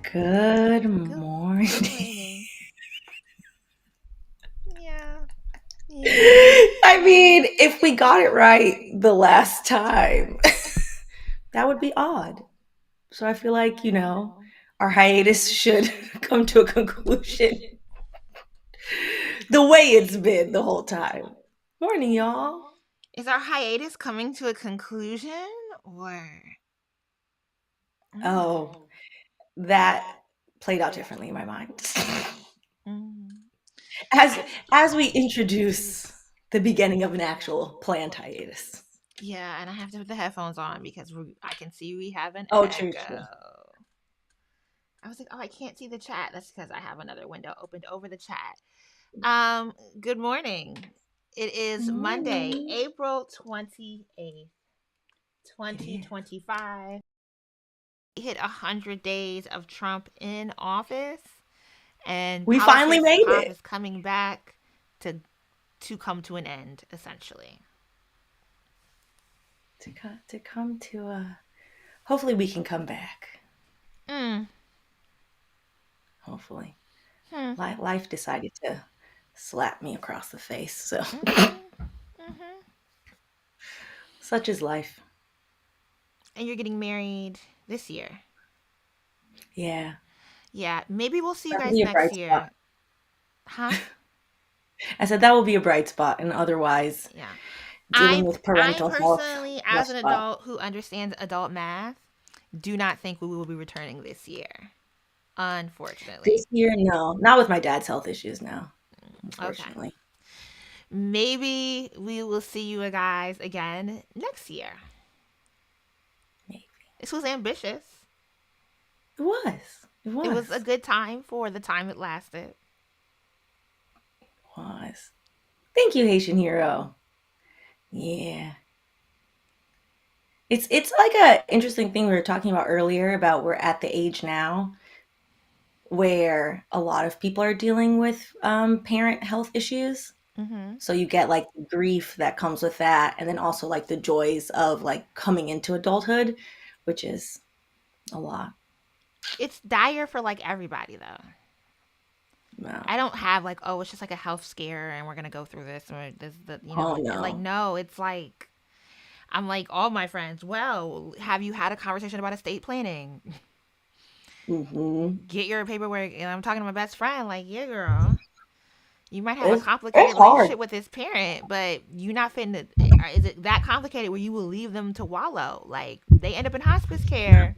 Good Good morning. morning. Yeah. Yeah. I mean, if we got it right the last time, that would be odd. So I feel like, our hiatus should come to a conclusion the way it's been the whole time. Morning, y'all. Is our hiatus coming to a conclusion or Oh, that played out differently in my mind. Mm. As as we introduce the beginning of an actual planned hiatus. Yeah, and I have to put the headphones on because I can see we have an Oh, true, true. echo. I was like, oh, I can't see the chat. That's because I have another window opened over the chat. Good morning. It is Monday, Morning. April 28th, Yeah. 2025. Hit 100 days of Trump in office, and We finally politics made pop it. is coming back to come to an end, essentially. To come to a hopefully we can come back. Mm. Hopefully. Hmm. Life decided to slap me across the face. So Mm-hmm. Mm-hmm. such is life. And you're getting married this year. Yeah. Yeah, maybe we'll see you That will guys be a next bright spot. year. Huh? I said that will be a bright spot and otherwise Yeah. dealing I with I parental health, personally, rough as an spot. adult who understands adult math, do not think we will be returning this year. Unfortunately. This year, no. Not with my dad's health issues now, Okay. unfortunately. Maybe we will see you guys again next year. Maybe. This was ambitious. It was. It It was a was. good time for the time it lasted. It was. Thank you, Haitian hero. Yeah. It's like a interesting thing we were talking about earlier about we're at the age now where a lot of people are dealing with parent health issues. Mm-hmm. So you get like the grief that comes with that, and then also like the joys of like coming into adulthood, which is a lot. It's dire for like everybody though. No. I don't have like, oh, it's just like a health scare and we're gonna go through this or this the Oh like no. no, it's like I'm like all my friends, well, have you had a conversation about estate planning? Hmm. Get your paperwork, and I'm talking to my best friend, like, yeah, girl. You might have a It's complicated hard. relationship with this parent, but you not finna. Is it that complicated where you will leave them to wallow? Like they end up in hospice care.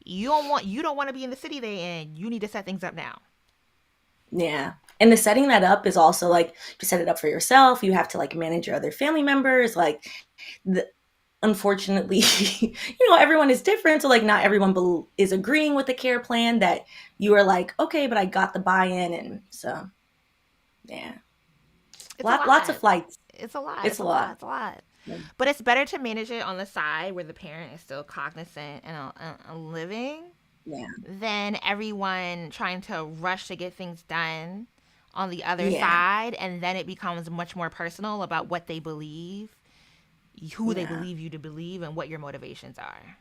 You don't want to be in the city they in. You need to set things up now. Yeah. And the setting that up is also like to set it up for yourself. You have to like manage your other family members. Like, the, unfortunately, everyone is different. So, like, not everyone is agreeing with the care plan that you are like, okay, but I got the buy in. And so, yeah. It's a Lots of lot. flights. It's a lot. It's It's a a lot. lot. It's a lot. But it's better to manage it on the side where the parent is still cognizant and living Yeah. than everyone trying to rush to get things done on the other Yeah. side, and then it becomes much more personal about what they believe, who they Yeah. believe you to believe, and what your motivations are.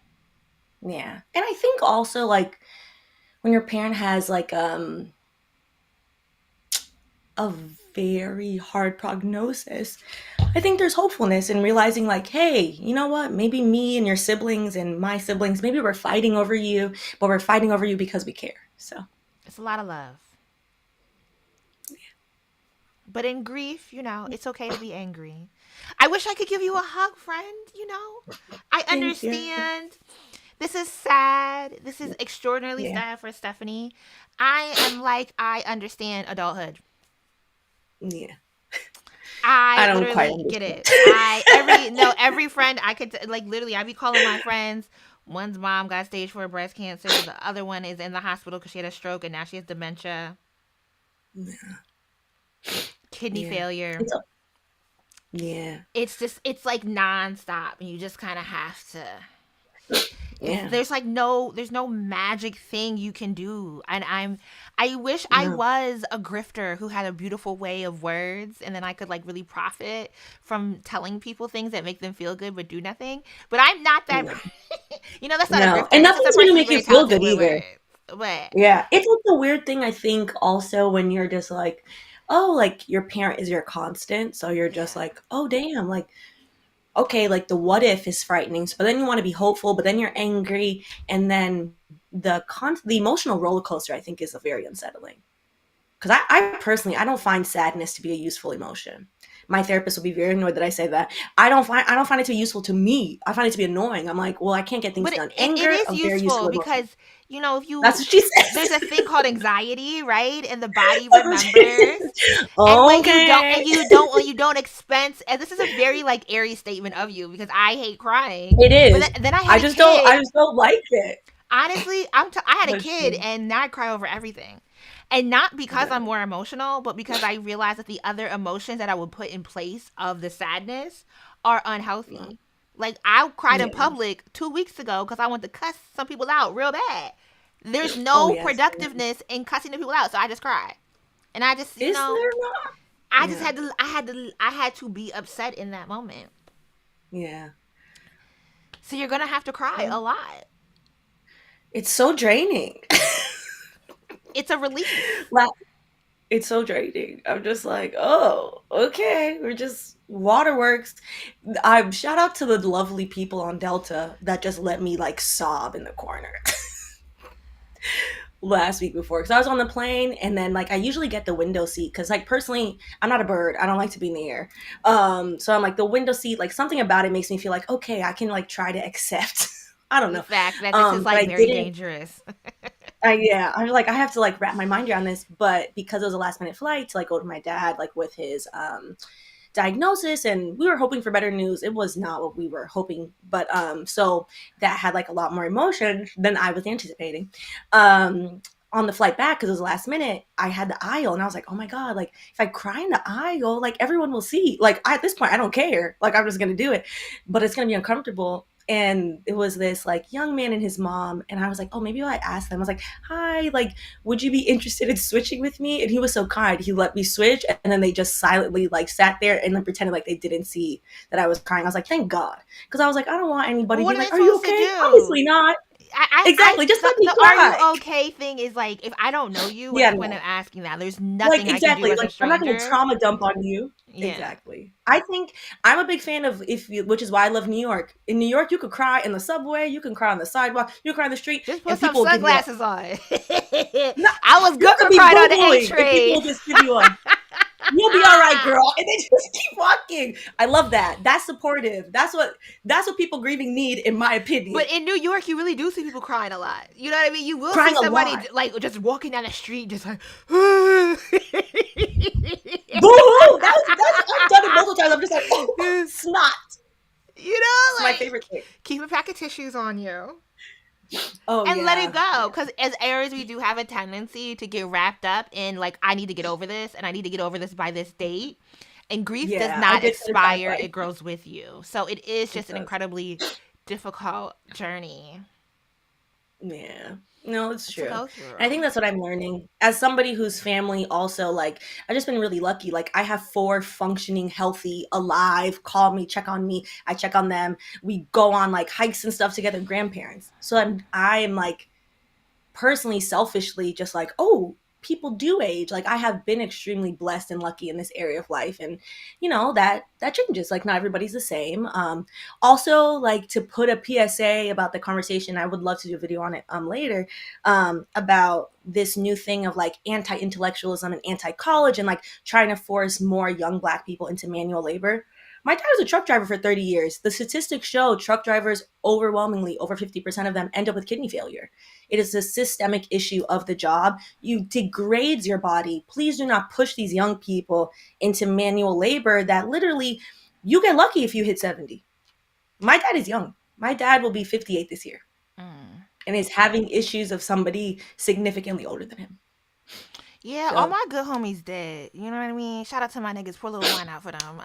Yeah. And I think also like when your parent has like a very hard prognosis, I think there's hopefulness in realizing, like, hey, you know what? Maybe me and your siblings and my siblings, maybe we're fighting over you, but we're fighting over you because we care. So, It's a lot of love. But in grief, it's okay to be angry. I wish I could give you a hug, friend. I thank you. understand. This is sad. This is extraordinarily Yeah. sad for Stephanie. I am like, I understand adulthood. Yeah. I I don't quite literally get understand. it. Every friend I could like literally I be calling my friends. One's mom got stage 4 breast cancer. The other one is in the hospital because she had a stroke and now she has dementia, kidney Yeah. failure. It's a, yeah. It's like nonstop, and you just kind of have to. Yeah. There's no magic thing you can do. And I wish I No. was a grifter who had a beautiful way of words, and then I could like really profit from telling people things that make them feel good but do nothing. But I'm not that. No. That's not a No. grifter. And That's just a nothing's gonna person who's make you very feel talented good with either. words. But Yeah. It's like the weird thing I think also when you're just like, oh, like your parent is your constant. So you're just yeah. like, oh damn, like okay, like the what if is frightening. So then you want to be hopeful, but then you're angry, and then the emotional roller coaster I think is a very unsettling. Because I personally I don't find sadness to be a useful emotion. My therapist will be very annoyed that I say that. I don't find it to be useful to me. I find it to be annoying. I'm like, well, I can't get things But done. it Anger, is a very useful useful emotion. because if That's you what she says. there's a thing called anxiety, right? And the body That's what she remembers. says. And Okay. when you don't expense, and this is a very like airy statement of you because I hate crying. It But is. then I had a I kid. just don't like it. Honestly, I had a That's kid, true. and now I cry over everything. And not because I'm No. more emotional, but because I realize that the other emotions that I would put in place of the sadness are No. unhealthy. Like I cried in Yeah. public 2 weeks ago because I wanted to cuss some people out real bad. There's Oh no yes. productiveness in cussing the people out, so I just cried. And I just, Is there not? I just Yeah. I had to be upset in that moment. Yeah. So you're gonna have to cry a Well, lot. it's so draining. It's a relief. Like, it's so draining. I'm just like, oh, okay. We're just waterworks. I shout out to the lovely people on Delta that just let me like sob in the corner last week before because I was on the plane and then like I usually get the window seat because like personally I'm not a bird. I don't like to be in the air. So I'm like the window seat, like something about it makes me feel like okay, I can like try to accept. I don't The know. fact that this is But like I very didn't. dangerous. Yeah, I'm like I have to like wrap my mind around this, but because it was a last minute flight to like go to my dad like with his diagnosis and we were hoping for better news. It was not what we were hoping, but so that had like a lot more emotion than I was anticipating. On the flight back because it was last minute, I had the aisle and I was like, oh my god, like if I cry in the aisle, like everyone will see. Like at this point, I don't care. Like I'm just gonna do it, but it's gonna be uncomfortable. And it was this like young man and his mom, and I was like, oh, maybe I asked them. I was like, hi, like, would you be interested in switching with me? And he was so kind. He let me switch, and then they just silently like sat there and then pretended like they didn't see that I was crying. I was like, thank God, because I was like, I don't want But anybody what being are they like, are you supposed to okay? do? Obviously not. Exactly. Just let me The are you cry. okay thing is like if I don't know you, what's Yeah, the point of no. asking that? There's Like nothing I can do exactly. as a Like I'm not gonna stranger. trauma dump on you. Yeah. Exactly. I think I'm a big fan of if you, which is why I love New York. In New York, you could cry in the subway, you can cry on the sidewalk, you can cry on the street, Just put and some people will give you up. sunglasses on. No, I was you good could for be crying on the A boo-booing and people train. will just give you up. You'll be all right, girl. And they just keep walking. I love that. That's supportive. That's what people grieving need, in my opinion. But in New York, you really do see people crying a lot. You know what I mean? You will see Crying a somebody lot. like just walking down the street, just like. Boo-hoo! That's I've done it multiple times. I'm just like, oh, snot. It's my Like favorite thing. keep a pack of tissues on you. Oh And let it yeah. go, Yeah. because as Aries we do have a tendency to get wrapped up in like I need to get over this and I need to get over this by this date, and grief does Yeah. I not did set a expire, timeline. it grows with you, so it is It just an does. incredibly difficult journey Yeah. No, it's to true. And go I think through. that's what I'm learning. As somebody whose family also like I've just been really lucky. Like I have four functioning, healthy, alive, call me, check on me. I check on them. We go on like hikes and stuff together, grandparents. So I'm like personally selfishly just like oh people do age, like I have been extremely blessed and lucky in this area of life, and that changes, like not everybody's the same. Also like to put a PSA about the conversation, I would love to do a video on it later, about this new thing of like anti-intellectualism and anti-college and like trying to force more young black people into manual labor. My dad was a truck driver for 30 years. The statistics show truck drivers overwhelmingly over 50% of them end up with kidney failure. It is a systemic issue of the job. You degrades your body. Please do not push these young people into manual labor that literally you get lucky if you hit 70. My dad is young. My dad will be 58 this year Mm. and is having issues of somebody significantly older than him. Yeah, all So, my good homies dead. You know what I mean? Shout out to my niggas. Pour a little wine out for them.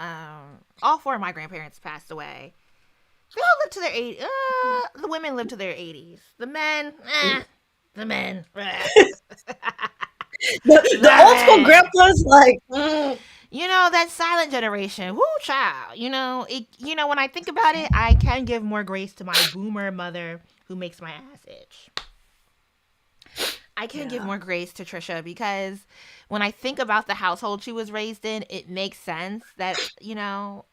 All four of my grandparents passed away. They all live to their 80s. The women live to their 80s. The men, the men. The The old school men. grandpas like, You know, that silent generation. Woo, child. When I think about it, I can give more grace to my boomer mother who makes my ass itch. I can give yeah. more grace to Trisha because when I think about the household she was raised in, it makes sense that,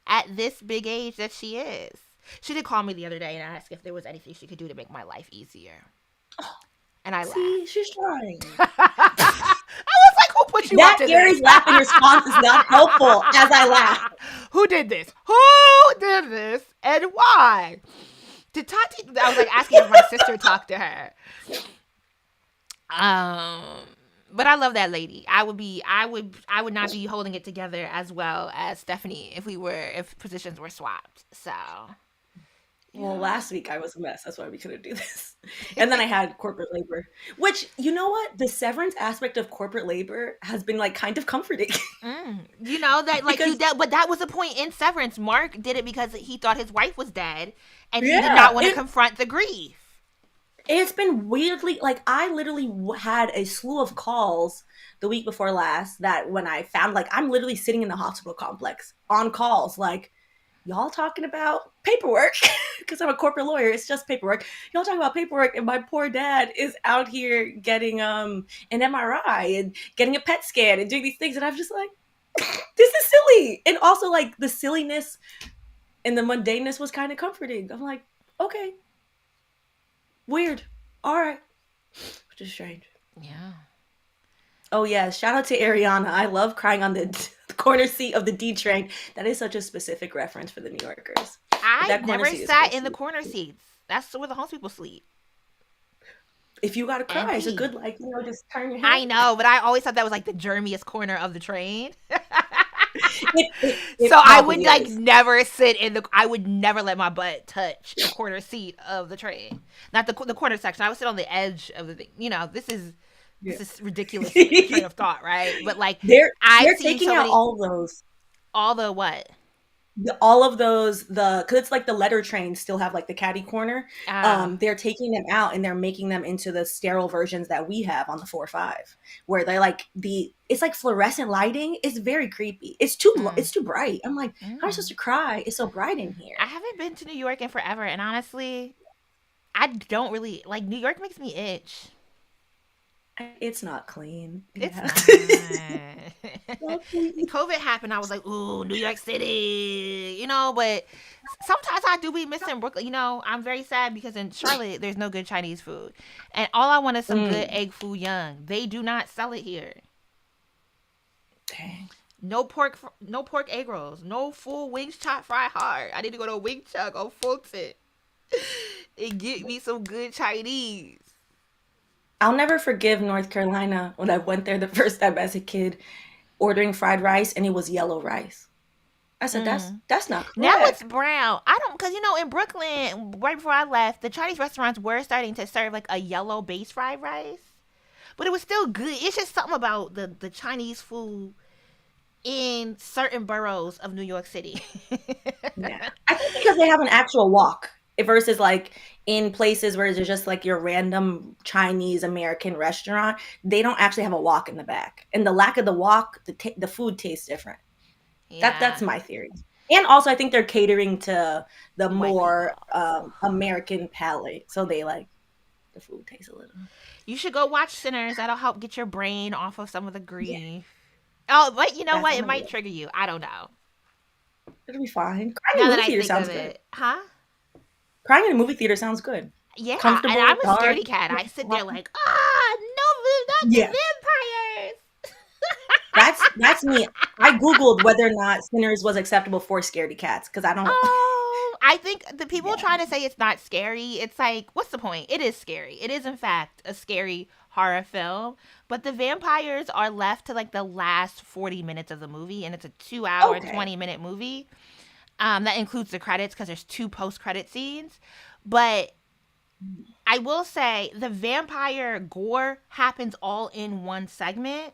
at this big age that she is. She did call me the other day and ask if there was anything she could do to make my life easier. And I See, laughed. she's trying. I was like, who put you up That to this? Gary's laughing response is not helpful as I laugh. Who did this? Who did this? And why? Did Tati? I was like asking if my sister talked to her. But I love that lady. I would not be holding it together as well as Stephanie if positions were swapped. So, Well, yeah. last week I was a mess. That's why we couldn't do this. And then I had corporate labor, which, you know what? The severance aspect of corporate labor has been like kind of comforting You know that like because, but that was a point in Severance. Mark did it because he thought his wife was dead, and he did yeah, not want to confront the grief. it's been weirdly like I literally had a slew of calls the week before last that when I found like I'm literally sitting in the hospital complex on calls like y'all talking about paperwork because I'm a corporate lawyer. It's just paperwork. Y'all talking about paperwork, and my poor dad is out here getting an MRI and getting a PET scan and doing these things, and I'm just like, this is silly. And also like the silliness and the mundaneness was kind of comforting. I'm like, okay, weird. All right, which is strange. Yeah. Oh yeah, shout out to Ariana. I love crying on the corner seat of the D train. That is such a specific reference for the New Yorkers. But I that corner never seat is sat in the crazy. corner seats. That's where the homeless people sleep If you gotta and cry, it's a pee. good like just turn your head. I know, but I always thought that was like the germiest corner of the train. It So I would probably like is. never sit in the. I would never let my butt touch the corner seat of the train, not the corner section. I would sit on the edge of the thing. Yeah. This is ridiculous train of thought, right? But like they're I've they're seen taking so out many all the what? all of those the because it's like the letter trains still have like the caddy corner. Uh, They're taking them out and they're making them into the sterile versions that we have on the 4-5, where they're like it's like fluorescent lighting. It's very creepy. mm, It's too bright. I'm like, how am I supposed mm. to cry? It's so bright in here. I haven't been to New York in forever, and honestly, I don't really like New York. Makes me itch. It's not clean. It's Yeah. not. Not clean. COVID happened. I was like, ooh, New York City, but sometimes I do be missing Brooklyn. I'm very sad because in Charlotte, there's no good Chinese food. And all I want is some good Mm, egg foo young. They do not sell it here. dang. No pork egg rolls. No full wings chop fry hard. I need to go to Wing Chuck on Fulton and get me some good Chinese. I'll never forgive North Carolina when I went there the first time as a kid, ordering fried rice and it was yellow rice. I said, Mm. that's not Now it's correct. brown. I don't, because in Brooklyn, right before I left, the Chinese restaurants were starting to serve like a yellow base fried rice, but it was still good. It's just something about the Chinese food in certain boroughs of New York City. Yeah. I think because they have an actual walk versus like in places where there's just like your random Chinese American restaurant, they don't actually have a walk in the back. And the lack of the walk, the food tastes different. That's Yeah, my theory. And also I think they're catering to the white more people. American palate. So they like the food tastes a little. You should go watch Sinners. That'll help get your brain off of some of the Yeah, grief. Oh, but you know that's what? what It I'm might doing. trigger you. I don't know. It'll be fine. Crying in Now a that movie I theater think of sounds good. it, huh? Crying in a movie theater sounds good. Yeah, and Comfortable, I'm a dark. scaredy cat. I sit there like, no, not the Yeah, vampires. that's me. I googled whether or not Sinners was acceptable for scaredy cats because I don't. I think the people Yeah. trying to say it's not scary, it's like, what's the point? It is scary. It is, in fact, a scary horror film. But the vampires are left to like the last 40 minutes of the movie, and it's a 2 hour, Okay. 20-minute movie. That includes the credits because there's two post-credit scenes. But I will say the vampire gore happens all in one segment.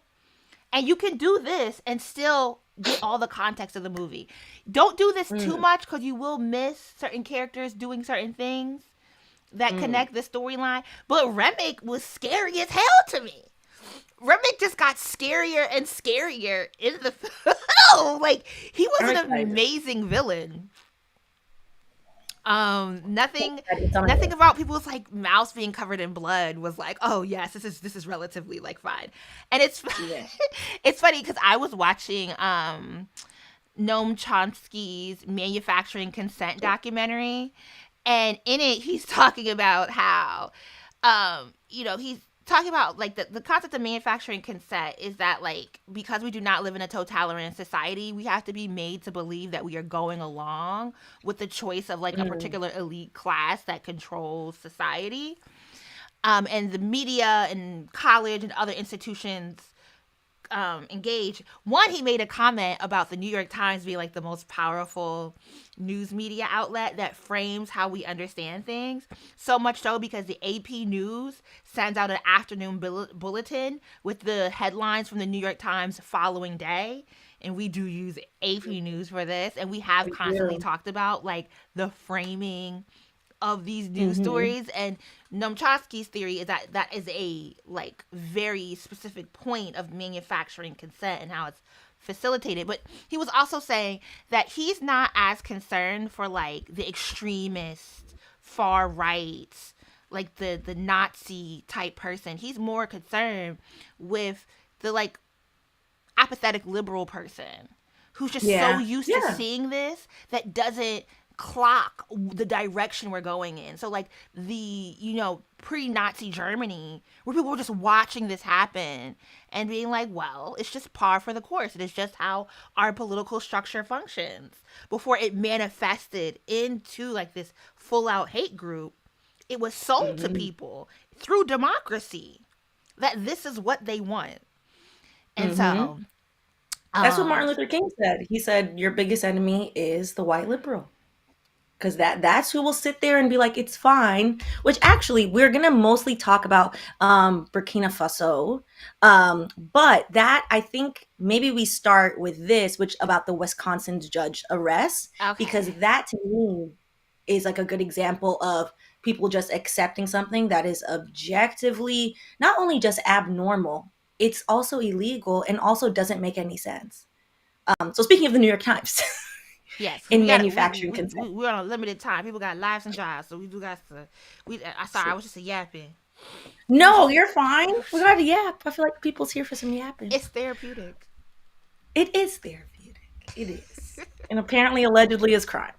And you can do this and still get all the context of the movie. Don't do this too Mm, much because you will miss certain characters doing certain things that mm. connect the storyline. But Remick was scary as hell to me. Remick just got scarier and scarier in the film. Like, he I'm was an excited. amazing villain. Nothing, It's on my nothing list. about people's like mouths being covered in blood was like, oh yes, this is relatively like fine. And it's Yeah. it's funny because I was watching Noam Chomsky's manufacturing consent documentary, and in it he's talking about how he's talking about like the concept of manufacturing consent is that like because we do not live in a totalitarian society, we have to be made to believe that we are going along with the choice of like a Mm, particular elite class that controls society. And the media and college and other institutions engage. One, he made a comment about the New York Times being like the most powerful news media outlet that frames how we understand things. So much so because the AP News sends out an afternoon bulletin with the headlines from the New York Times following day. And we do use AP News for this. And we have we constantly do. talked about like the framing of these news Hmm. stories. And Nomchowski's theory is that that is a like very specific point of manufacturing consent and how it's facilitated. But he was also saying that he's not as concerned for like the extremist far right, like the Nazi type person. He's more concerned with the like apathetic liberal person who's just so Yeah. used to Yeah. seeing this that doesn't clock the direction we're going in. So like the pre-Nazi Germany where people were just watching this happen and being like, well, it's just par for the course. It is just how our political structure functions. Before it manifested into like this full out hate group, it was sold to Hmm. people through democracy that this is what they want. And Hmm. so That's what um Martin Luther King said. He said, "Your biggest enemy is the white liberal." Because that's who will sit there and be like, it's fine. Which actually, we're gonna mostly talk about Burkina Faso, but that I think maybe we start with this, which about the Wisconsin judge arrest, okay. because that to me is like a good example of people just accepting something that is objectively not only just abnormal, it's also illegal and also doesn't make any sense. So speaking of the New York Times Yes, because in we got to manufacturing consent. we're on a limited time. People got lives and jobs, so we do got to. We I sorry, I was just a yapping. It was No, just you're fine. We got to yap. I feel like people's here for some yapping. it's therapeutic. It is therapeutic. It is. And apparently, allegedly, is crime.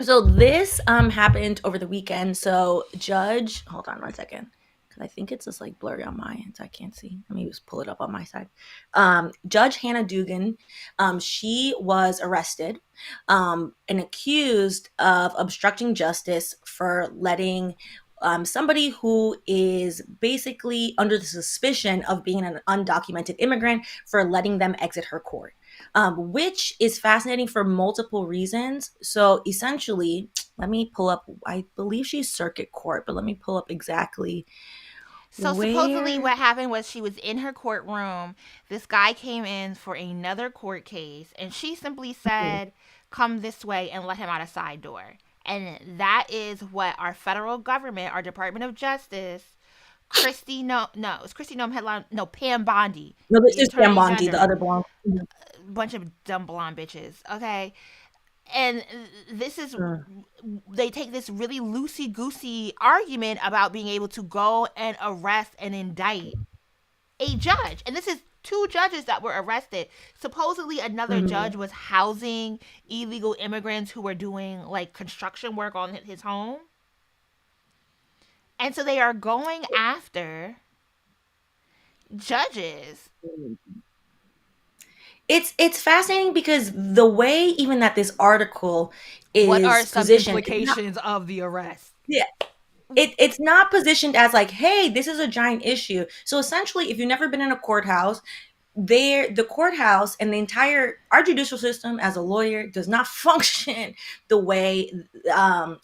So this happened over the weekend. So Judge, hold on 1 second, because I think it's just like blurry on my end, so I can't see. Let me just pull it up on my side. Judge Hannah Dugan, she was arrested and accused of obstructing justice for letting somebody who is basically under the suspicion of being an undocumented immigrant for letting them exit her court, which is fascinating for multiple reasons. So essentially, let me pull up, I believe she's circuit court, but let me pull up exactly So supposedly, where. what happened was she was in her courtroom. This guy came in for another court case, and she simply said, "Come this way," and let him out a side door. And that is what our federal government, our Department of Justice, Christy no, it's Christy no headline no Pam Bondi, No, this the is Pam Attorney Bondi, the General, other blonde. bunch of dumb blonde bitches. Okay, and this is Mm. they take this really loosey goosey argument about being able to go and arrest and indict a judge. And this is two judges that were arrested. Supposedly, another judge Mhm. was housing illegal immigrants who were doing like construction work on his home. And so they are going after judges. It's fascinating because the way even that this article What are is some positioned, it's not, implications of the arrest? yeah, it's not positioned as like, hey, this is a giant issue. So essentially, if you've never been in a courthouse, the courthouse and the entire our judicial system as a lawyer does not function the way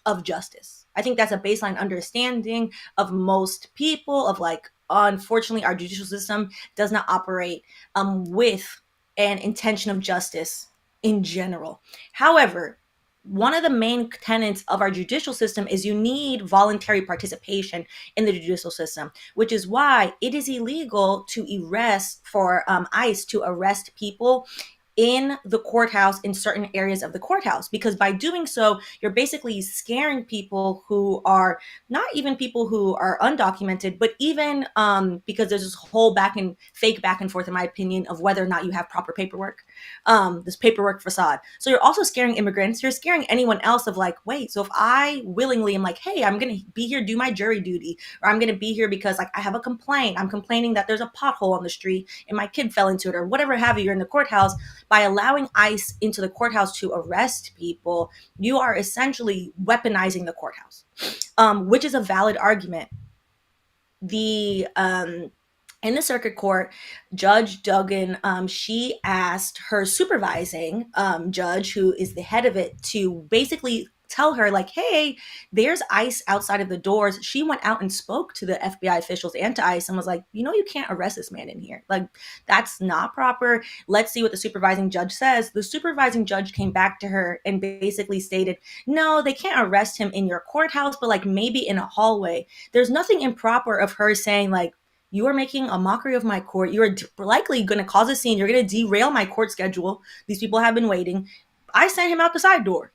of justice. I think that's a baseline understanding of most people of like, unfortunately our judicial system does not operate with an intention of justice in general. However, one of the main tenets of our judicial system is you need voluntary participation in the judicial system, which is why it is illegal to arrest for ICE to arrest people in the courthouse in certain areas of the courthouse, because by doing so you're basically scaring people who are not even people who are undocumented, but even because there's this whole back and forth in my opinion of whether or not you have proper paperwork, this paperwork facade. So you're also scaring immigrants, you're scaring anyone else of like, wait, so if I willingly am like, hey, I'm gonna be here, do my jury duty, or I'm gonna be here because like I have a complaint, I'm complaining that there's a pothole on the street and my kid fell into it or whatever have you, you're in the courthouse. By allowing ICE into the courthouse to arrest people, you are essentially weaponizing the courthouse, which is a valid argument. The In the circuit court, Judge Duggan, she asked her supervising judge, who is the head of it, to basically tell her like, hey, there's ICE outside of the doors. She went out and spoke to the FBI officials and to ICE and was like, you know, you can't arrest this man in here, like that's not proper. Let's see what the supervising judge says. The supervising judge came back to her and basically stated, no, they can't arrest him in your courthouse, but like maybe in a hallway. There's nothing improper of her saying like, you are making a mockery of my court. You are likely going to cause a scene. You're going to derail my court schedule. These people have been waiting. I sent him out the side door.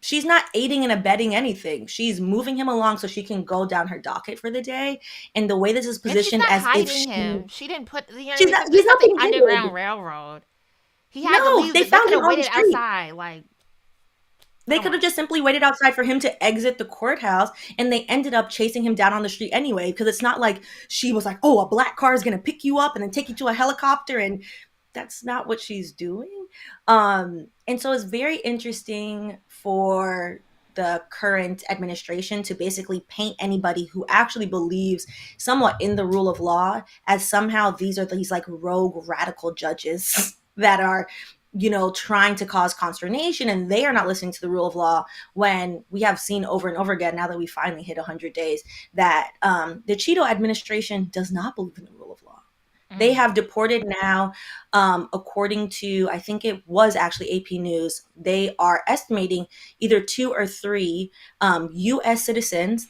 She's not aiding and abetting anything. She's moving him along so she can go down her docket for the day. And the way this is And she's positioned, not as if hiding she, him. She didn't put, you know what I she's mean? not, Because he's it's not not the being Underground hidden. Railroad. He had to No, leave. they They found could him have on the waited street. outside. Like, They come could on. have just simply waited outside for him to exit the courthouse, and they ended up chasing him down on the street anyway, because it's not like she was like, oh, a black car is going to pick you up and then take you to a helicopter, and that's not what she's doing. And so it's very interesting for the current administration to basically paint anybody who actually believes somewhat in the rule of law as somehow these are these like rogue radical judges that are, you know, trying to cause consternation and they are not listening to the rule of law, when we have seen over and over again, now that we finally hit 100 days, that the Cheeto administration does not believe in the rule of law. They Mm, have deported now, according to, I think it was actually AP News, they are estimating either 2 or 3 US citizens,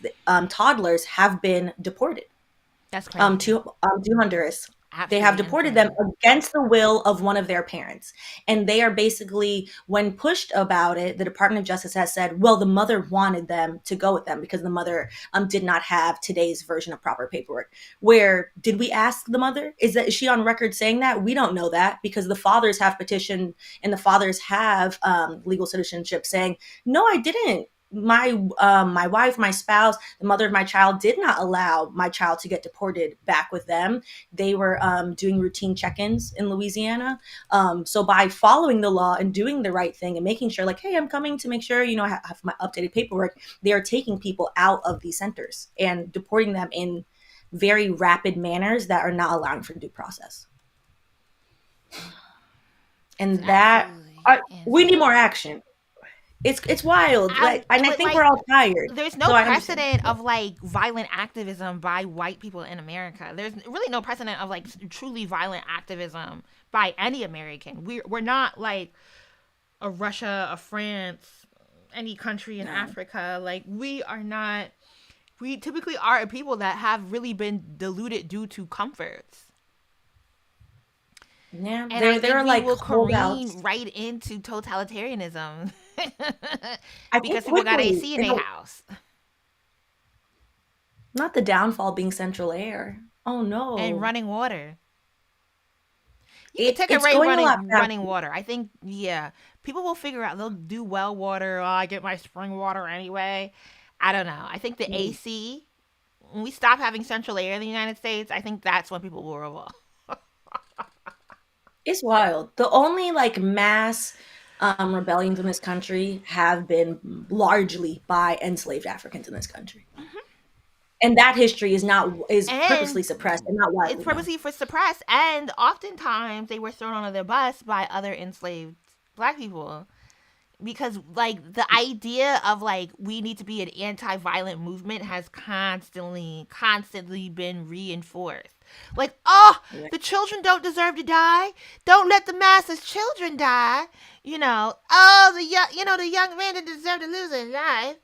toddlers, have been deported that's crazy. to Honduras. They have Absolutely deported them insane. against the will of one of their parents. And they are basically, when pushed about it, the Department of Justice has said, well, the mother wanted them to go with them because the mother did not have today's version of proper paperwork. Where did we ask the mother? Is she on record saying that? We don't know that, because the fathers have petitioned and the fathers have legal citizenship saying, no, I didn't. My wife, my spouse, the mother of my child did not allow my child to get deported back with them. They were doing routine check-ins in Louisiana. So by following the law and doing the right thing and making sure like, hey, I'm coming to make sure, you know, I have my updated paperwork, they are taking people out of these centers and deporting them in very rapid manners that are not allowing for due process. It's And that absolutely we need more insane. action. It's wild. Like, and I But think we're all tired. there's no So I understand. precedent of like violent activism by white people in America. There's really no precedent of like truly violent activism by any American. We're not like a Russia, a France, any country in No. Africa. Like we are not. We typically are a people that have really been diluted due to comforts. Yeah, And I there think are we like will holdouts. careen right into totalitarianism I think because people got quickly, AC in their house not the downfall being central air. Oh and no, running water. You could take a it's rate going a lot running faster. water. I think yeah, people will figure out they'll do well water. Oh, I get my spring water anyway. I don't know. I think the Mm. AC when we stop having central air in the United States, I think that's when people will revolt. It's wild. The only like mass rebellions in this country have been largely by enslaved Africans in this country. And that history is purposely And suppressed and not it's widely known. purposely for suppressed, and oftentimes they were thrown under the bus by other enslaved black people, because like the idea of like we need to be an anti-violent movement has constantly been reinforced. Like, oh, Right. the children don't deserve to die, don't let the masses children die, oh, the young man didn't deserve to lose his life.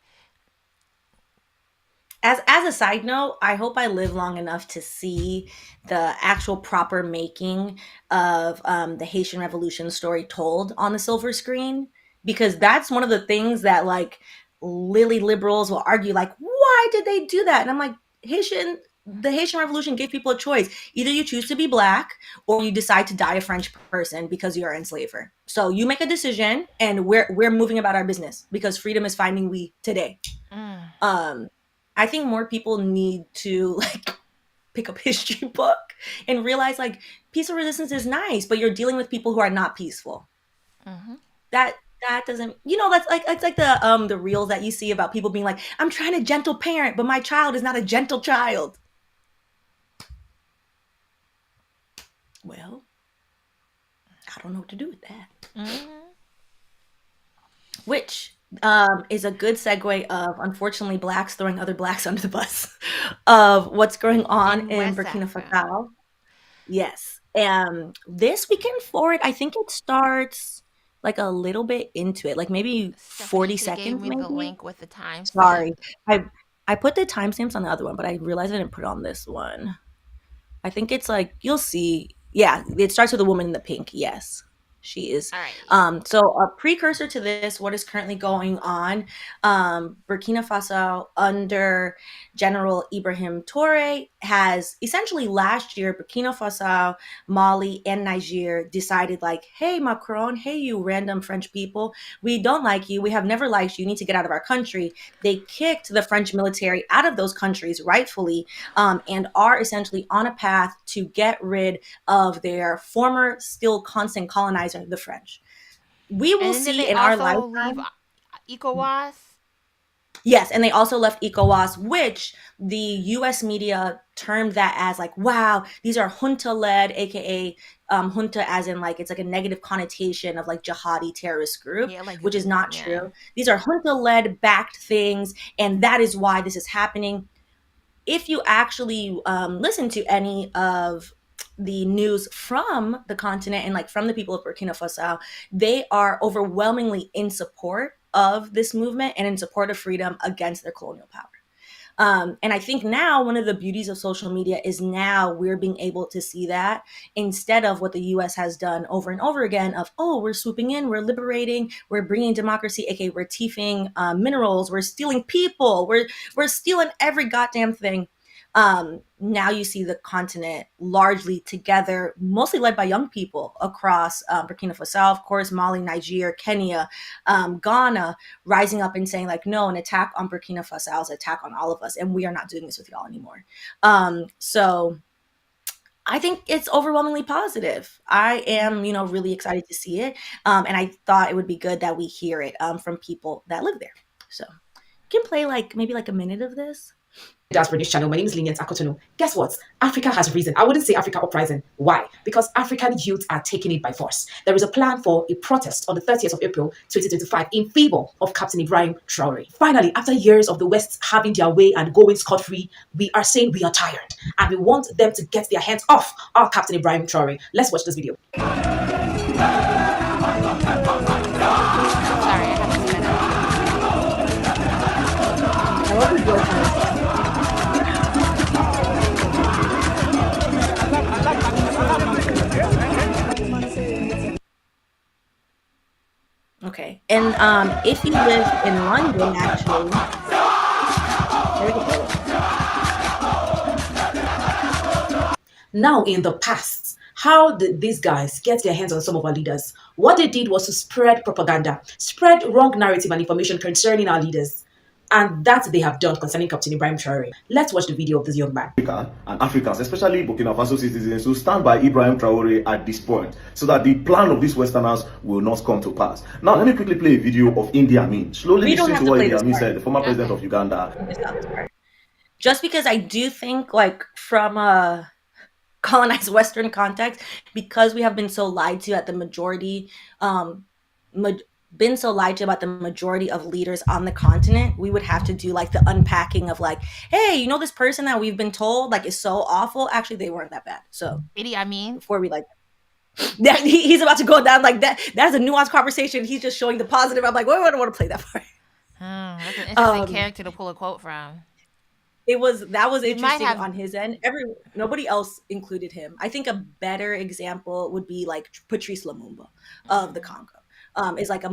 As a side note, I hope I live long enough to see the actual proper making of the Haitian Revolution story told on the silver screen, because that's one of the things that like lily liberals will argue like, why did they do that? And I'm like, the Haitian Revolution gave people a choice. Either you choose to be black or you decide to die a French person because you're an enslaver. So you make a decision, and we're moving about our business because freedom is finding we today. Mm. Um, I think more people need to like pick up history book and realize like peaceful resistance is nice, but you're dealing with people who are not peaceful. Mm-hmm. That that doesn't, that's like it's like the reels that you see about people being like, I'm trying to gentle parent, but my child is not a gentle child. Well, I don't know what to do with that. Mm-hmm. Which is a good segue of unfortunately blacks throwing other blacks under the bus of what's going on In in West Burkina Africa. Faso. Yes. This weekend forward, I think it starts like a little bit into it, like maybe Stephanie 40 should have gave seconds, me the maybe. link with the timestamp. Sorry. I put the timestamps on the other one, but I realized I didn't put it on this one. I think it's like you'll see. Yeah, it starts with a woman in the pink. Yes, she is. Alrighty. So a precursor to this, what is currently going on, Burkina Faso under General Ibrahim Toure has essentially last year Burkina Faso, Mali, and Niger decided like, hey Macron, hey you random French people, we don't like you. We have never liked you. You need to get out of our country. They kicked the French military out of those countries rightfully, and are essentially on a path to get rid of their former, still constant colonizer, the French. We will And then see they in our also leave lifetime. ECOWAS. Yes, and they also left ECOWAS, which the U.S. media termed that as like, wow, these are junta-led, aka junta, as in like it's like a negative connotation of like jihadi terrorist group, Yeah, like, which is not yeah. true. These are junta-led, backed things, and that is why this is happening. If you actually listen to any of the news from the continent and like from the people of Burkina Faso, they are overwhelmingly in support of this movement and in support of freedom against their colonial power. And I think now one of the beauties of social media is now we're being able to see that instead of what the US has done over and over again of, oh, we're swooping in, we're liberating, we're bringing democracy, aka we're thieving minerals, we're stealing people, we're stealing every goddamn thing. Now you see the continent largely together, mostly led by young people across Burkina Faso, of course, Mali, Niger, Kenya, Ghana, rising up and saying like, no, an attack on Burkina Faso is an attack on all of us, and we are not doing this with y'all anymore. So I think it's overwhelmingly positive. I am, really excited to see it, and I thought it would be good that we hear it from people that live there. So you can play like maybe like a minute of this. Diaspora News Channel. My name is Liniet Akotono. Guess what? Africa has risen. I wouldn't say Africa uprising. Why? Because African youth are taking it by force. There is a plan for a protest on the 30th of April 2025 in favor of Captain Ibrahim Traore. Finally, after years of the West having their way and going scot-free, we are saying we are tired and we want them to get their hands off our Captain Ibrahim Traore. Let's watch this video. Sorry, I have to spin I love the voice. Okay, and if you live in London, actually, there we go. Now, in the past, how did these guys get their hands on some of our leaders? What they did was to spread propaganda, spread wrong narrative and information concerning our leaders. And that they have done concerning Captain Ibrahim Traore. Let's watch the video of this young man. Africa and Africans, especially Burkina Faso citizens, who stand by Ibrahim Traore at this point, so that the plan of these Westerners will not come to pass. Now, let me quickly play a video of Idi Amin. Slowly We don't listen have to to what play Idi this Amin part. said, the former Okay. president of Uganda. just because I do think, like, from a colonized Western context, because we have been so lied to at the majority, ma- been so lied to about the majority of leaders on the continent, we would have to do like the unpacking of like, hey, you know, this person that we've been told like is so awful. Actually, they weren't that bad. So Idi Amin. before we like that, he's about to go down like that. That's a nuanced conversation. He's just showing the positive. I'm like, well, I don't want to play that part. That's an interesting Um, character to pull a quote from. that was You might interesting have. on his end. Nobody else included him. I think a better example would be like Patrice Lumumba of the Mm, Congo. Is like,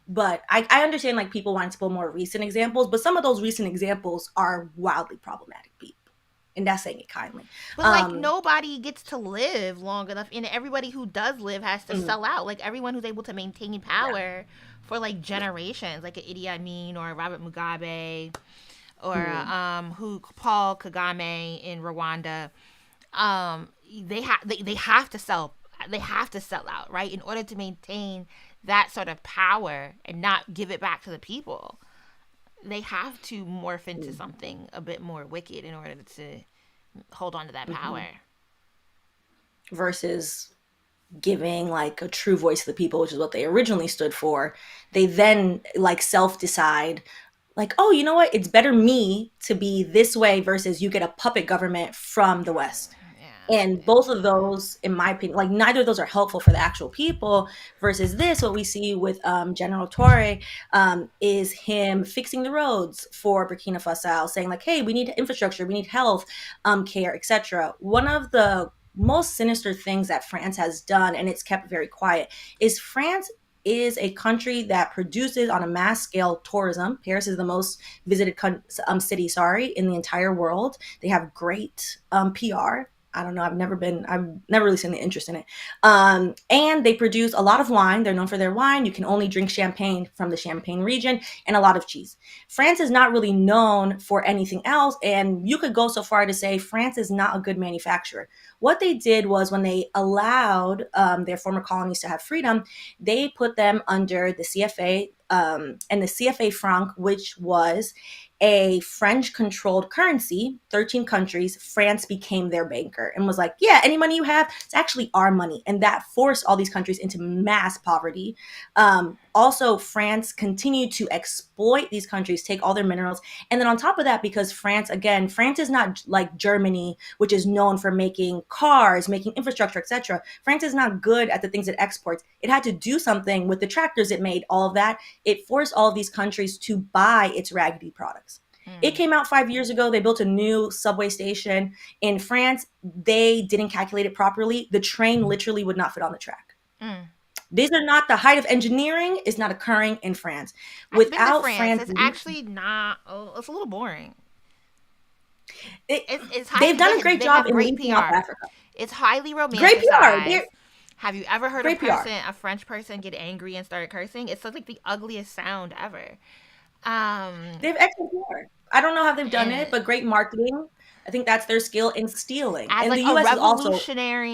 but I understand like people want to pull more recent examples, but some of those recent examples are wildly problematic people, and that's saying it kindly. but like Um, nobody gets to live long enough, and everybody who does live has to mm, sell out. Like everyone who's able to maintain yeah, power for like generations, like an Idi Amin or a Robert Mugabe or mm, who Paul Kagame in Rwanda. They have to sell. They have to sell out, right, in order to maintain that sort of power and not give it back to the people. They have to morph into mm, something a bit more wicked in order to hold on to that mhm. power. Versus giving like a true voice to the people, which is what they originally stood for. They then like self decide like, oh, you know what? It's better me to be this way versus you get a puppet government from the West. And Yeah. both of those, in my opinion, like neither of those are helpful for the actual people. Versus this, what we see with General Torre is him fixing the roads for Burkina Faso, saying like, "Hey, we need infrastructure, we need health care, etc." One of the most sinister things that France has done, and it's kept very quiet, is France is a country that produces on a mass scale tourism. Paris is the most visited city, sorry, in the entire world. They have great PR. I don't know. I've never really seen the interest in it. And they produce a lot of wine. They're known for their wine. You can only drink champagne from the Champagne region and a lot of cheese. France is not really known for anything else. And you could go so far to say France is not a good manufacturer. What they did was when they allowed their former colonies to have freedom, they put them under the CFA and the CFA franc, which was a French controlled currency, 13 countries. France became their banker and was like, yeah, any money you have, it's actually our money. And that forced all these countries into mass poverty. Also, France continued to exploit these countries, take all their minerals. And then on top of that, because France, again, France is not like Germany, which is known for making cars, making infrastructure, etc. France is not good at the things it exports. It had to do something with the tractors it made, all of that. It forced all of these countries to buy its raggedy products. It Mm, came out 5 years ago. They built a new subway station in France. They didn't calculate it properly. The train literally would not fit on the track. mm. These are not the height of engineering is not occurring in France. I've been to Without France. France, It's actually not. Oh, it's a little boring. it, It's they've highly. done a great They job have in great linking up PR. Africa. It's highly Great PR. romanticized. Have you ever heard Great PR. a French person get angry and start cursing? It's like the ugliest sound ever. They have excellent PR. I don't know how they've done it, And but great marketing. I think that's their skill in stealing. as And like the a US is also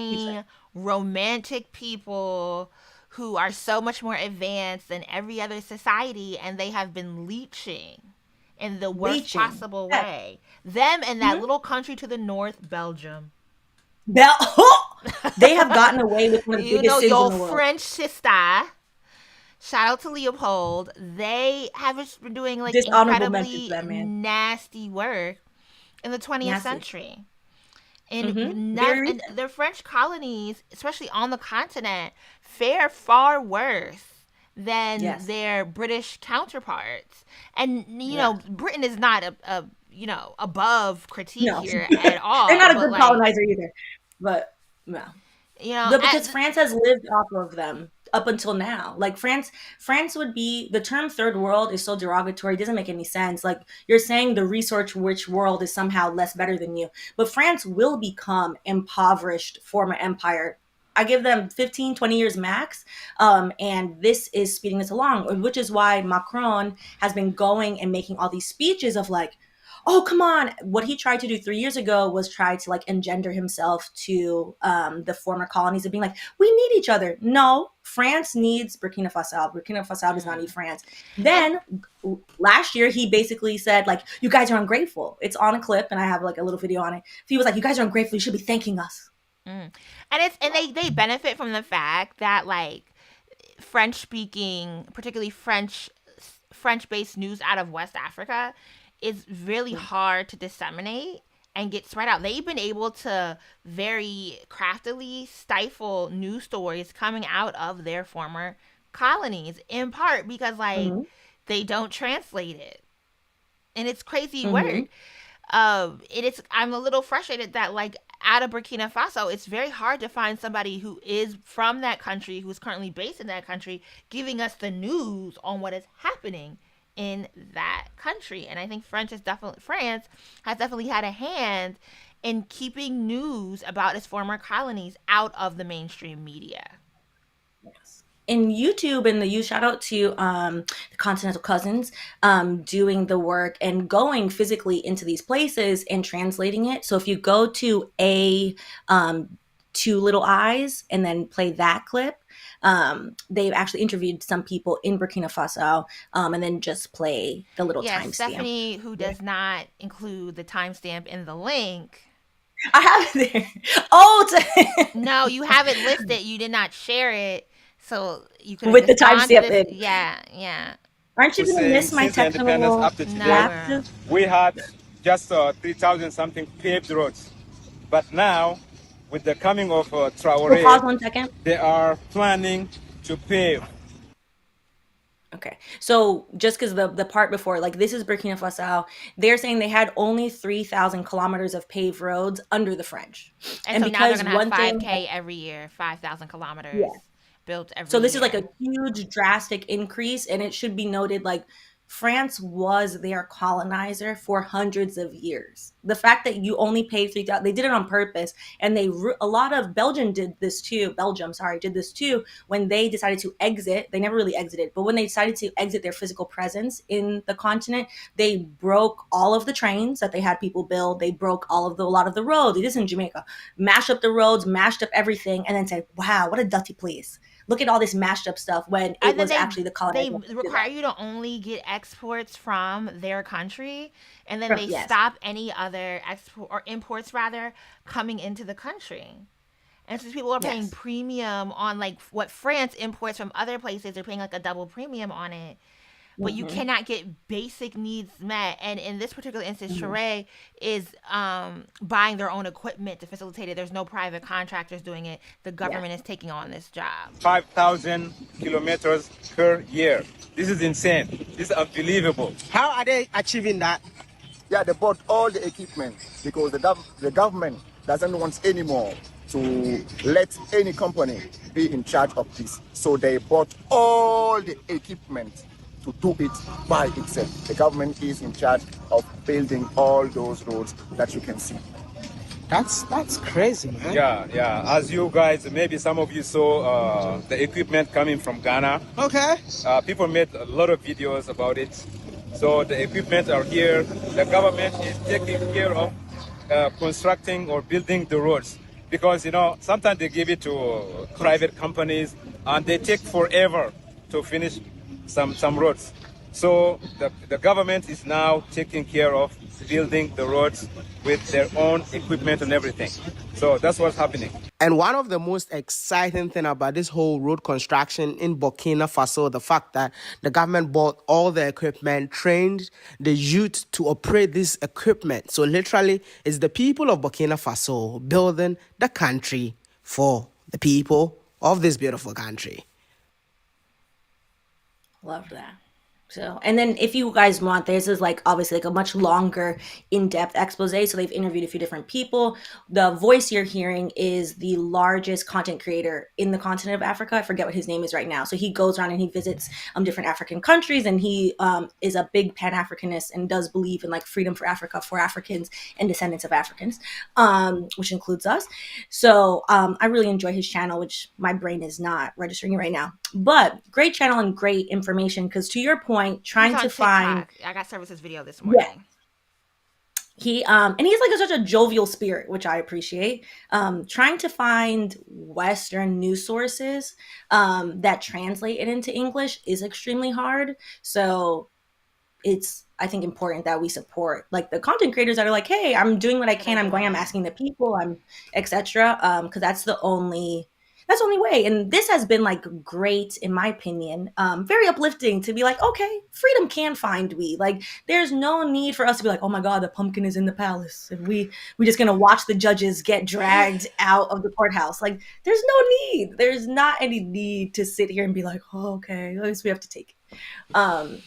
huge there. revolutionary, romantic people who are so much more advanced than every other society, and they have been leeching in the worst Leeching. possible Yeah. way. Them and that Mhm. little country to the north, Belgium. They have gotten away with one of the You biggest know, sins in your the world. French sister. Shout out to Leopold. They have just been doing like Dishonorable mention to incredibly that man. nasty work in the 20th Nasty. century. Very And recent. the French colonies, especially on the continent, fare far worse than Yes. their British counterparts. And you Yeah. know, Britain is not a above critique No. here at They're all. not a But good like colonizer either. But no. you know, But because France has lived off of them up until now. Like France would be the term third world is so derogatory, it doesn't make any sense. Like you're saying the resource rich world is somehow less better than you. But France will become impoverished former empire. I give them 15, 20 years max. And this is speeding this along, which is why Macron has been going and making all these speeches of like, Oh, come on. What he tried to do 3 years ago was try to like engender himself to the former colonies of being like, we need each other. No, France needs Burkina Faso. Burkina Faso does not need France. And Then last year, he basically said, like, you guys are ungrateful. It's on a clip, and I have like a little video on it. He was like, you guys are ungrateful. You should be thanking us. and they benefit from the fact that like French speaking, particularly French based news out of West Africa is really hard to disseminate and get spread out. They've been able to very craftily stifle news stories coming out of their former colonies, in part because like Mm-hmm. they don't translate it. And it's crazy Mm-hmm. work. I'm a little frustrated that like out of Burkina Faso, it's very hard to find somebody who is from that country, who's currently based in that country, giving us the news on what is happening in that country. And I think France has definitely had a hand in keeping news about its former colonies out of the mainstream media. In YouTube and the youth, shout out to the Continental Cousins doing the work and going physically into these places and translating it. So if you go to Two Little Eyes and then play that clip, they've actually interviewed some people in Burkina Faso and then just play the little Yes, timestamp. Stephanie, who does not include the timestamp in the link. I have it there. Oh, No, you have it listed. You did not share it. So you could have with the just gone to timestamp this. in. Yeah. Aren't you going to saying miss my since the independence technical up to today, lapses? we had just 3,000 something paved roads. But now, with the coming of We'll pause Traoré, 1 second. they are planning to pave. Okay. So just because the part before, like this is Burkina Faso, they're saying they had only 3,000 kilometers of paved roads under the French. And so now they're because going to have one thing, 5K every year, 5,000 kilometers yeah. built every So this year. is like a huge drastic increase, and it should be noted like France was their colonizer for hundreds of years. The fact that you only pay 3,000, they did it on purpose, and a lot of Belgium did this too. Belgium, sorry, did this too when they decided to exit. They never really exited, but when they decided to exit their physical presence in the continent, they broke all of the trains that they had people build. They broke a lot of the roads. It is in Jamaica, mashed up the roads, mashed up everything, and then said, "Wow, what a dirty place." Look at all this mashed up stuff when it was actually the They colonizers. require you to only get exports from their country, and then they Yes. stop any other export or imports rather coming into the country. And so people are paying Yes. premium on like what France imports from other places. They're paying like a double premium on it. But you cannot get basic needs met. And in this particular instance, Traoré is buying their own equipment to facilitate it. There's no private contractors doing it. The government is taking on this job. 5,000 kilometers per year. This is insane. This is unbelievable. How are they achieving that? Yeah, they bought all the equipment because the government doesn't want anymore to let any company be in charge of this. So they bought all the equipment to do it by itself. The government is in charge of building all those roads that you can see. That's crazy, man. Yeah. As you guys, maybe some of you saw the equipment coming from Ghana. Okay. People made a lot of videos about it. So the equipment are here. The government is taking care of constructing or building the roads. Because, sometimes they give it to private companies and they take forever to finish some roads. So the government is now taking care of building the roads with their own equipment and everything. So that's what's happening. And one of the most exciting thing about this whole road construction in Burkina Faso, the fact that the government bought all the equipment, trained the youth to operate this equipment. So literally, it's the people of Burkina Faso building the country for the people of this beautiful country. Love that. So, and then if you guys want, this is like obviously like a much longer in-depth expose. So they've interviewed a few different people. The voice you're hearing is the largest content creator in the continent of Africa. I forget what his name is right now. So he goes around and he visits different African countries, and he is a big Pan-Africanist and does believe in like freedom for Africa for Africans and descendants of Africans, which includes us. So I really enjoy his channel, which my brain is not registering right now. But great channel and great information, because to your point, trying He's on to find TikTok. I got services video this morning. And he's like such a jovial spirit, which I appreciate. Trying to find Western news sources that translate it into English is extremely hard. So it's, I think, important that we support like the content creators that are like, hey, I'm doing what I That are can, I'm going, doing I'm it. asking the people, I'm etc. Because that's the only way. And this has been like great in my opinion, very uplifting to be like, okay, freedom can find we, like there's no need for us to be like, oh my god, the pumpkin is in the palace and we just gonna watch the judges get dragged out of the courthouse. Like there's no need, there's not any need to sit here and be like, oh, okay, I guess we have to take it.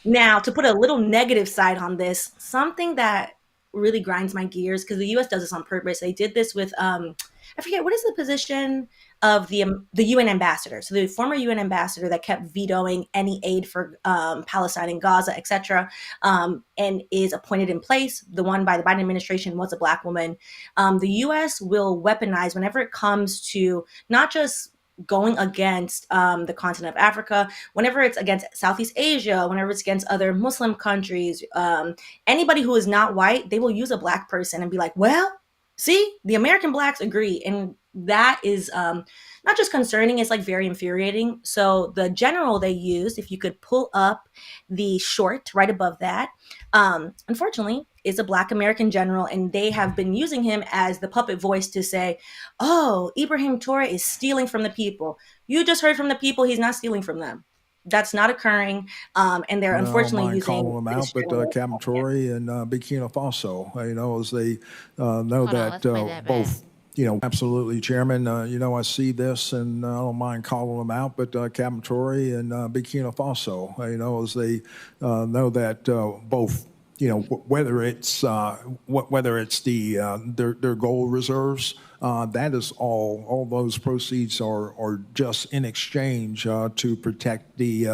Now, to put a little negative side on this, something that really grinds my gears, because the U.S. does this on purpose. They did this with I forget what is the position of the UN ambassador. So the former UN ambassador that kept vetoing any aid for Palestine and Gaza, etc., and is appointed in place. The one by the Biden administration was a black woman. The U.S. will weaponize whenever it comes to not just going against the continent of Africa, whenever it's against Southeast Asia, whenever it's against other Muslim countries, anybody who is not white, they will use a black person and be like, well, see, the American blacks agree. And that is not just concerning, it's like very infuriating. So the general they used, if you could pull up the short right above that, unfortunately, is a black American general, and they have been using him as the puppet voice to say, oh, Ibrahim Torre is stealing from the people. You just heard from the people, he's not stealing from them. That's not occurring. And they're I don't unfortunately mind using calling them this out, but journalist. Captain Tory and Burkina Faso, as they know Hold on, that let's play that back. both, absolutely, Chairman, I see this and I don't mind calling them out, but Captain Tory and Burkina Faso, as they know that both, whether it's their gold reserves, that is all those proceeds are just in exchange to protect the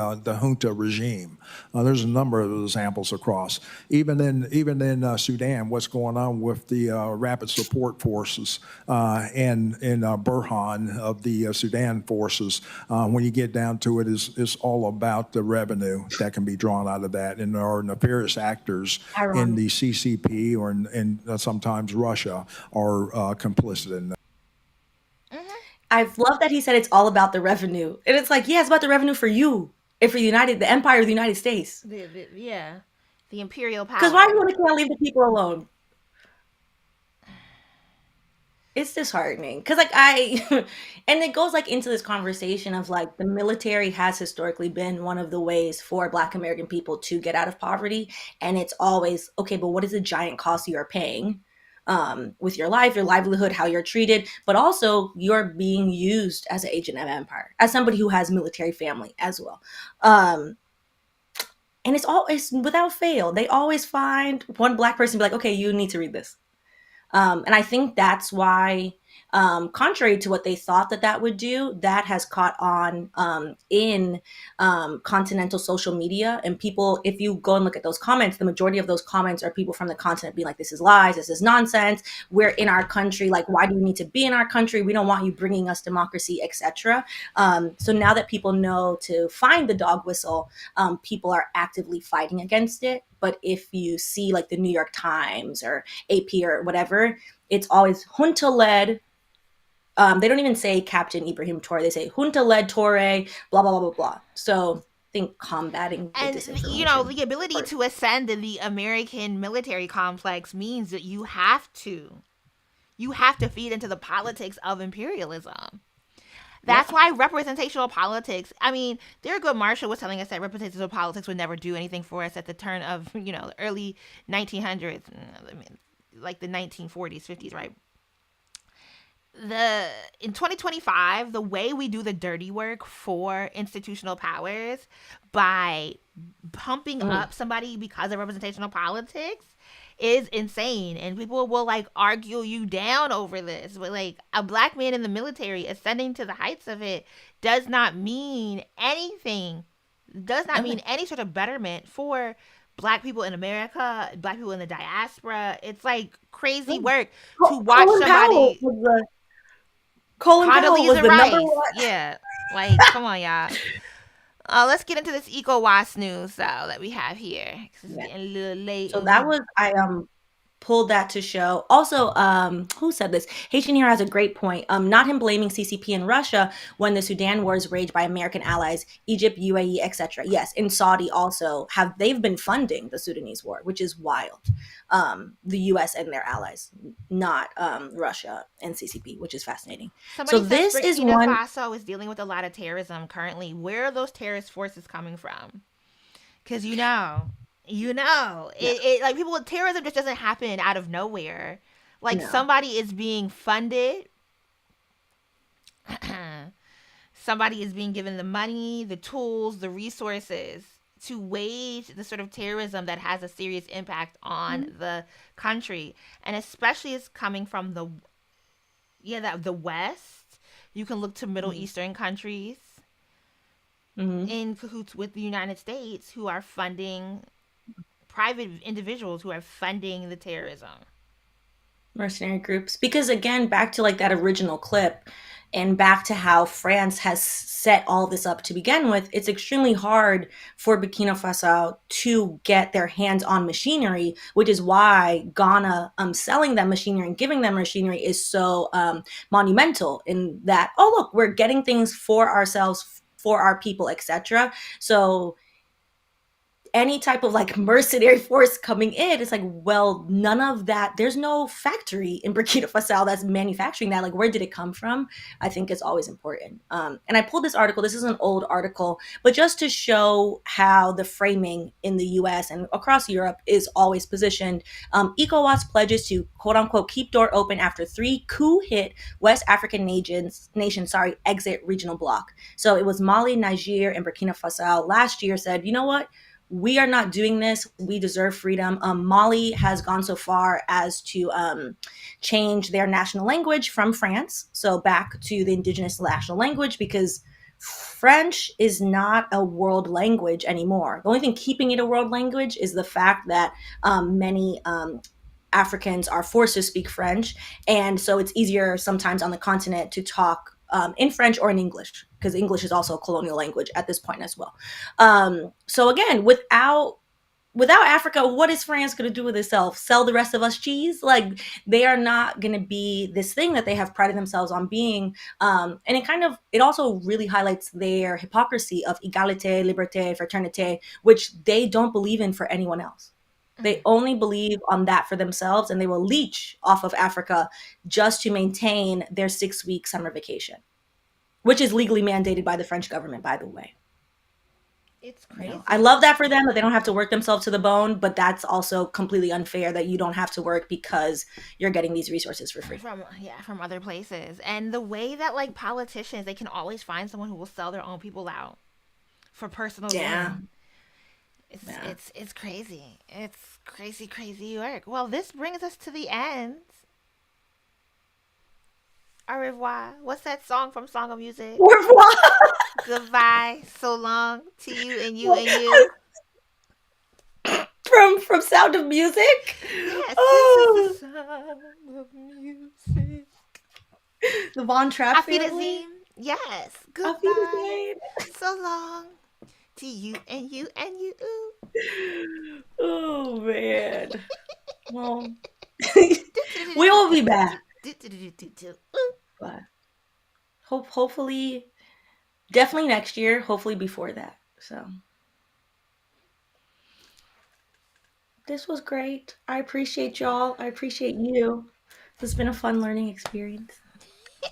junta regime. There's a number of examples across. Even in Sudan, what's going on with the rapid support forces and Burhan of the Sudan forces, when you get down to it, is all about the revenue that can be drawn out of that. And there are nefarious actors in Ironic. the CCP or in sometimes Russia are complicit in that. I've loved that he said it's all about the revenue. And it's like, yeah, it's about the revenue for you and for the empire of the United States. Yeah, the imperial Because why power. you really can't leave the people alone? It's disheartening. Because like and it goes like into this conversation of like the military has historically been one of the ways for Black American people to get out of poverty. And it's always, okay, but what is the giant cost you are paying? With your life, your livelihood, how you're treated, but also you're being used as an agent of empire, as somebody who has military family as well. Um, and it's without fail. They always find one Black person be like, okay, you need to read this. And I think that's why, contrary to what they thought that would do, that has caught on in continental social media. And people, if you go and look at those comments, the majority of those comments are people from the continent being like, this is lies, this is nonsense. We're in our country. Like, why do you need to be in our country? We don't want you bringing us democracy, etc. So now that people know to find the dog whistle, people are actively fighting against it. But if you see like the New York Times or AP or whatever, it's always junta led. They don't even say Captain Ibrahim Torre. They say junta led Torre, blah, blah, blah, blah, blah. So I think combating the And disinformation. the ability to ascend in the American military complex means that you have to feed into the politics of imperialism. That's why representational politics. I mean, Thurgood Marshall was telling us that representational politics would never do anything for us at the turn of the early 1900s, like the 1940s, 50s, right? In 2025, the way we do the dirty work for institutional powers by pumping up somebody because of representational politics is insane, and people will like argue you down over this, but like a Black man in the military ascending to the heights of it does not mean anything, does not mean any sort of betterment for Black people in America, Black people in the diaspora. It's like crazy work to watch Colin Powell somebody. was the Colin Powell was Condoleezza the number Rice. one. Yeah. Like, come on, y'all. Let's get into this ECOWAS news that we have here. 'Cause it's Yeah. getting a little late. So that was pulled that to show. Also, who said this? Haitian Hero has a great point. Not him blaming CCP and Russia when the Sudan wars raged by American allies, Egypt, UAE, etc. Yes, and Saudi also they've been funding the Sudanese war, which is wild. The U.S. and their allies, not Russia and CCP, which is fascinating. So Somebody says this is Burkina one. Faso is dealing with a lot of terrorism currently. Where are those terrorist forces coming from? Because Yeah, like people with terrorism just doesn't happen out of nowhere. Like no. somebody is being funded, somebody is being given the money, the tools, the resources to wage the sort of terrorism that has a serious impact on the country, and especially is coming from the West. You can look to Middle Mm-hmm. Eastern countries Mm-hmm. in cahoots with the United States who are funding private individuals who are funding the terrorism. Mercenary groups, because again, back to like that original clip, and back to how France has set all this up to begin with, it's extremely hard for Burkina Faso to get their hands on machinery, which is why Ghana selling them machinery and giving them machinery is so monumental, in that, oh look, we're getting things for ourselves, for our people, etc. So any type of like mercenary force coming in, it's like, well, none of that. There's no factory in Burkina Faso that's manufacturing that. Like, where did it come from? I think it's always important. And I pulled this article. This is an old article, but just to show how the framing in the U.S. and across Europe is always positioned. ECOWAS pledges to quote unquote keep door open after 3 coup hit West African nations exit regional bloc. So it was Mali, Niger, and Burkina Faso last year said, you know what? We are not doing this. We deserve freedom. Mali has gone so far as to change their national language from France, so back to the indigenous national language, because French is not a world language anymore. The only thing keeping it a world language is the fact that many Africans are forced to speak French, and so it's easier sometimes on the continent to talk in French or in English, because English is also a colonial language at this point as well. So again, without Africa, what is France going to do with itself? Sell the rest of us cheese? Like, they are not going to be this thing that they have prided themselves on being. And it also really highlights their hypocrisy of égalité, liberté, fraternité, which they don't believe in for anyone else. They only believe on that for themselves, and they will leech off of Africa just to maintain their 6-week summer vacation, which is legally mandated by the French government, by the way. It's I crazy. love that for them, that they don't have to work themselves to the bone, but that's also completely unfair that you don't have to work because you're getting these resources for free. From other places, and the way that like politicians, they can always find someone who will sell their own people out for personal Yeah. gain. It's Yeah. it's crazy. It's crazy work. Well, this brings us to the end. Au revoir. What's that song from Song of Music? Au revoir. Goodbye. So long to you and you and you. From Sound of Music. Yes, this is the Oh, sound of music. the Von Trapp Auf family. Wiedersehen. Yes. Auf Goodbye. Wiedersehen. So long to you and you and you. Oh man. Well, we will be back, but hopefully, definitely next year. Hopefully before that. So this was great. I appreciate y'all. I appreciate you. This has been a fun learning experience. I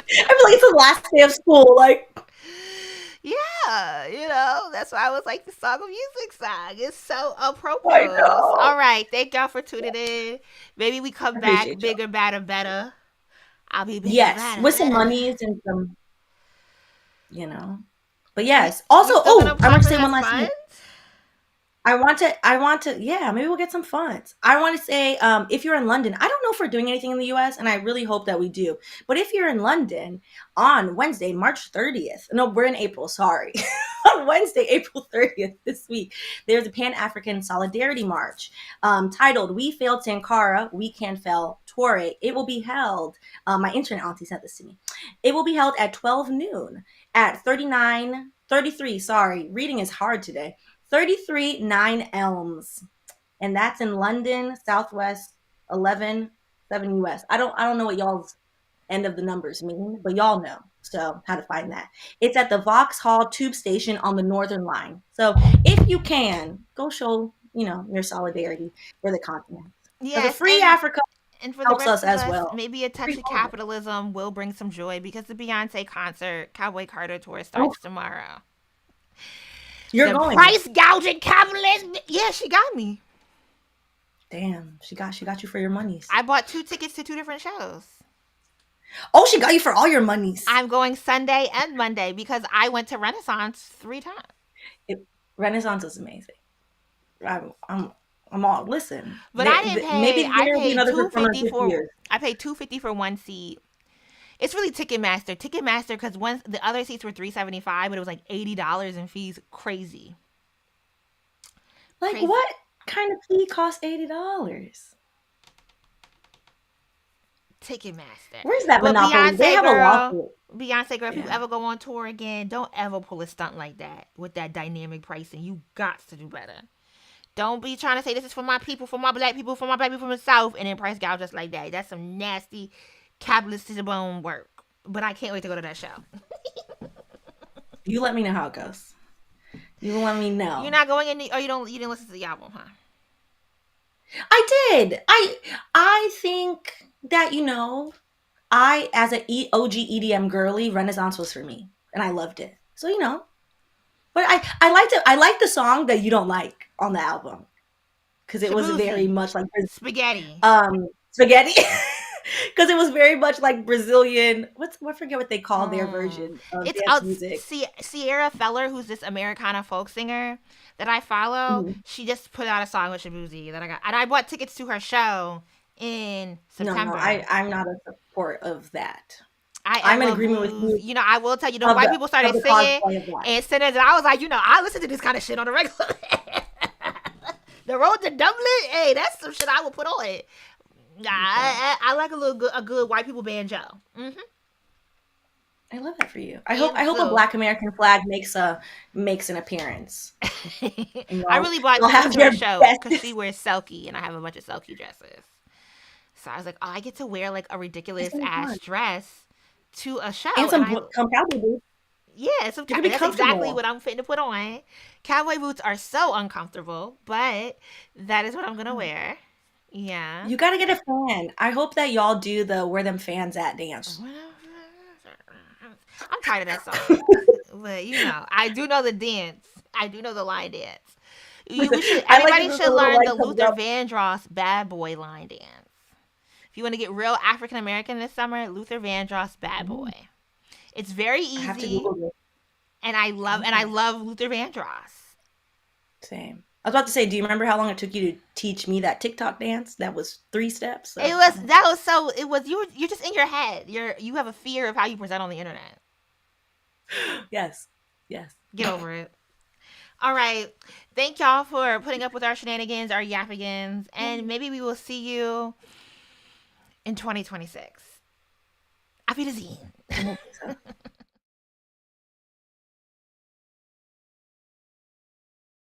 feel like it's the last day of school. Like, Yeah, that's why I was like the Song of Music song. It's so I appropriate. All know. right, thank y'all for tuning in. Maybe we I come back appreciate y'all. bigger, badder, better. I'll be bigger, Yes, badder, with some better. monies and some, you know. But We yes. Also, we still gonna oh, I want pop to and say one have last fun. thing. Yeah, maybe we'll get some funds. I want to say, if you're in London, I don't know if we're doing anything in the US, and I really hope that we do. But if you're in London on Wednesday, March 30th, no, we're in April, sorry. On Wednesday, April 30th this week, there's a Pan African Solidarity March titled We Failed Sankara, We Can Fail Toure. It will be held, my internet auntie sent this to me. It will be held at 12 noon at 33, sorry, reading is hard today. 33 9 Elms. and that's in London, Southwest 11 7 US. I don't know what y'all's end of the numbers mean, but y'all know. So how to find that. It's at the Vauxhall Tube Station on the Northern Line. So if you can, go show, your solidarity for the continent. Because a Yes, free Africa and for the helps rest us of as us, well. maybe a touch Free of all of us. capitalism will bring some joy because the Beyonce concert, Cowboy Carter tour Oh, starts tomorrow. you're The going, right? price gouging capitalist. Yeah, she got me. Damn, she got you for your monies. I bought 2 tickets to 2 different shows. Oh, she got you for all your monies. I'm going Sunday and Monday because I went to Renaissance 3 times. It, Renaissance is amazing. I'm all listen. But I didn't Maybe pay. I there will be paid another two performer in fifty 50 for. years. I paid $250 for one seat. It's really Ticketmaster. Ticketmaster because once the other seats were $375, but it was like $80 in fees. Crazy. Like Crazy. what kind of fee costs $80? Ticketmaster. Where's that But monopoly? They Beyonce have a girl, lawsuit. if you Yeah. ever go on tour again, don't ever pull a stunt like that with that dynamic pricing. You got to do better. Don't be trying to say this is for my people, for my black people, for my black people from the South, and then price gouge just like that. That's some nasty capitalist to the bone work. But I can't wait to go to that show. You let me know how it goes. You let me know. You're not going in, or you didn't listen to the album, huh? I did. I think that I as an OG EDM girly, Renaissance was for me, and I loved it. So but I liked it. I liked the song that you don't like on the album because it was very Shabuzi. much like Spaghetti. spaghetti. Because it was very much like Brazilian. I forget what they call their version of It's dance music. Sierra Feller, who's this Americana folk singer that I follow. Mhm. She just put out a song with Shabuzi that I got, and I bought tickets to her show in September. No, I'm not a support of that. I I'm in love agreement with blues. you I will tell you, of white the people started of the singing cosplay of that. and singing, and I was like, I listen to this kind of shit on the regular. The Road to Dublin, hey, that's some shit I would put on it. Nah, I like a good white people banjo. Mm-hmm. I love that for you. I hope a Black American flag makes an appearance. I really bought you'll have tickets to her your show best. because she wears Selkie, and I have a bunch of Selkie dresses. So I was like, I get to wear like a ridiculous gonna be ass fun. dress to a show. And some I, cowboy boots. yeah, some You're gonna be that's exactly comfortable. what I'm fitting to put on. Cowboy boots are so uncomfortable, but that is what I'm gonna wear. Yeah. You gotta get a fan. I hope that y'all do the "Where Them Fans At" dance. I'm tired of that song. But I do know the dance. I do know the line dance. I like Everybody it when should the little learn light the comes Luther up. Vandross Bad Boy line dance. If you want to get real African American this summer, Luther Vandross Bad Boy. It's very I have to easy, Google it. and I love Luther Vandross. Same. I was about to say, do you remember how long it took you to teach me that TikTok dance? That was 3 steps. So. You're just in your head. You have a fear of how you present on the internet. Yes. Get over it. All right. Thank y'all for putting up with our shenanigans, our yappigans, and maybe we will see you in 2026. Auf Wiedersehen.